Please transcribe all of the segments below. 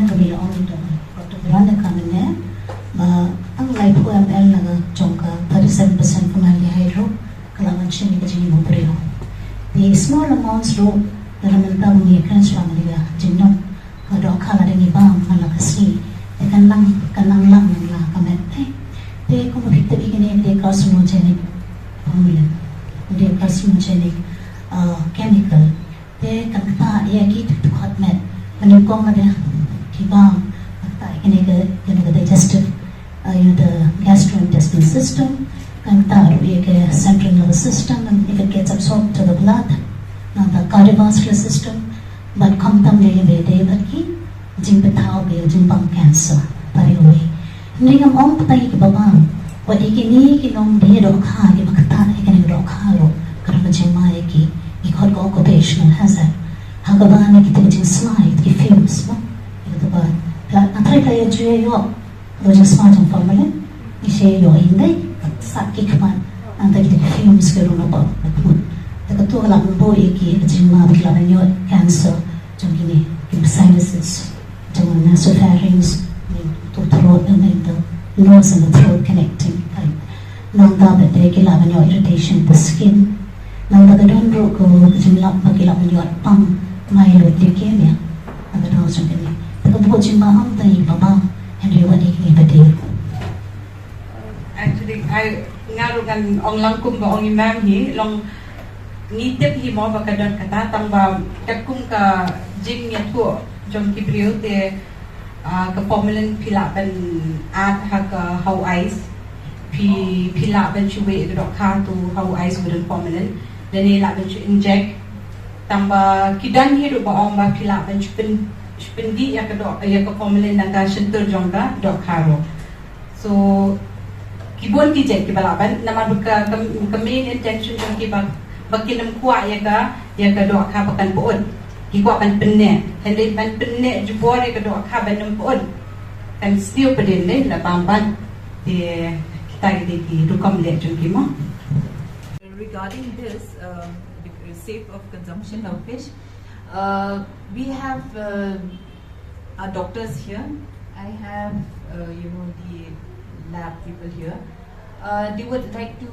formalin ko bila on ito. Doktor Veranda kanine, ang life ko ml naga jongka 37% formaldehyde ro, kalaman siya ni kajing mo preho. The small amounts ro, dalam mentang ni occurrence family ga jingma, dohkha la ringi bang malakasi, kanang lang la kamet. They come with the beginning, they carcinogenic formalin, they carcinogenic chemical. They can ta yaki to hot met. When you come ada kibang, the digestive, the gastrointestinal system, can ta the central nervous system, and if it gets absorbed to the blood, now the cardiovascular system, but come tam day but ki jingpatao be jingbang cancer, pari away. Ningam om patay ki babang, what ikini ki nongdie dohkha ki makata ikani dohkha ro, karama jingma ki. Ikut occupational hazard. Hagaban kita jing slide, ki fumes mo. Itu ba? Antara kaya jual yo, dojing smart ang formalin. Isi yo hindi. Sakit kaman. Antara kita fumes ke rumah ba. Tapi tu kalau mampu iki jing ma bigla yo cancer, jang ini sinuses, jang nasopharynx, to throat and the nose and the throat connecting. Nongbam bete kila yo irritation the skin. Nang bagadon ro ko jimlap bagilap niyo pang myeloid leukemia ang daw sa kanya. Tagabuo jimma ang tay baba Henry wani ni bade. Actually I ngaru kan ong langkum ba ong imam hi long ngitip hi mo bagadon kata tang ba kakum ka jing ya tu jom kibrio te ka formalin pila ban at ha ka how ice pila ban chuwe dohkha to how ice with formalin. Dan ni lah benci inject tambah kidan hidup baong ba pila benci pendi ya ke formalin naga sentur jongga dohkha ro. So kibon kijek ki balaban nama buka ke main intention jong ki bakinam kuat ya ke dohkha bakan poon. Ki kuat ban penne. Hendak ban penne jubor ya ke dohkha ban nam poon. Kan still pedin ni la bamban di kita di rukam le jong ki mo. Regarding this safe of consumption of fish, we have our doctors here. I have the lab people here. They would like to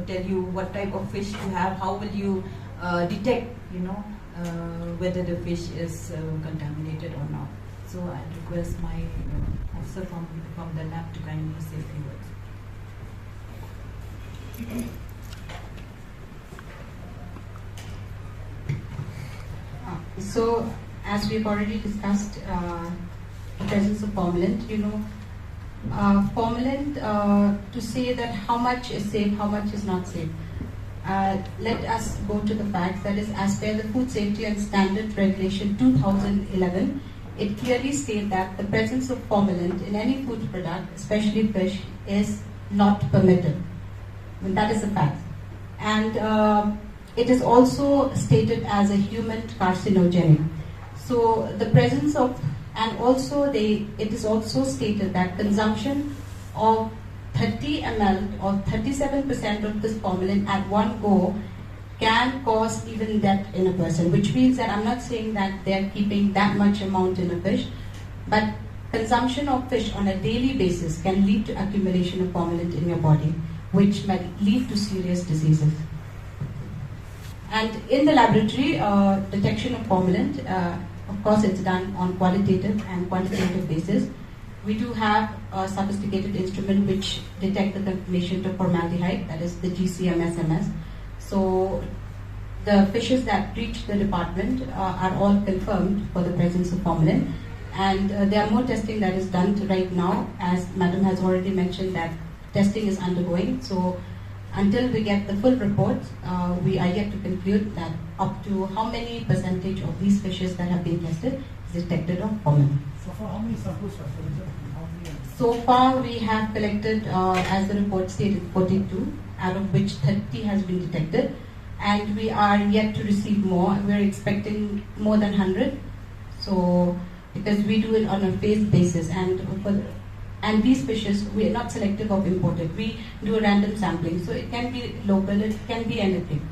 tell you what type of fish you have. How will you detect whether the fish is contaminated or not? So I request my officer from the lab to kindly say a few words. So, as we've already discussed, the presence of formalin, formalin, to say that how much is safe, how much is not safe. Let us go to the facts. That is, as per the Food Safety and Standard Regulation 2011, it clearly states that the presence of formalin in any food product, especially fish, is not permitted. And that is a fact. And it is also stated as a human carcinogenic. So the presence of, and also it is also stated that consumption of 30 ml or 37% of this formalin at one go can cause even death in a person, which means that I'm not saying that they're keeping that much amount in a fish, but consumption of fish on a daily basis can lead to accumulation of formalin in your body, which might lead to serious diseases. And in the laboratory, detection of formalin, of course, it's done on qualitative and quantitative basis. We do have a sophisticated instrument which detects the confirmation to formaldehyde, that is the GCMSMS. So the fishes that reach the department are all confirmed for the presence of formalin. And there are more testing that is done right now, as Madam has already mentioned that testing is undergoing. So until we get the full report, we are yet to conclude that up to how many percentage of these fishes that have been tested is detected of formalin. So far, how many samples are collected? So far, we have collected, as the report stated, 42, out of which 30 has been detected, and we are yet to receive more. We're expecting more than 100. So, because we do it on a phased basis, and these fishes, we are not selective of imported. We do a random sampling, so it can be local, it can be anything.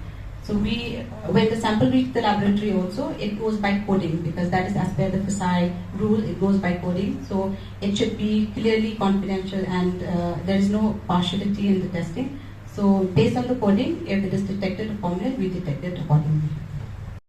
So when the sample reaches the laboratory also, it goes by coding, because that is as per the FSI rule, it goes by coding. So it should be clearly confidential, and there is no partiality in the testing. So based on the coding, if it is detected a formalin, we detect it accordingly.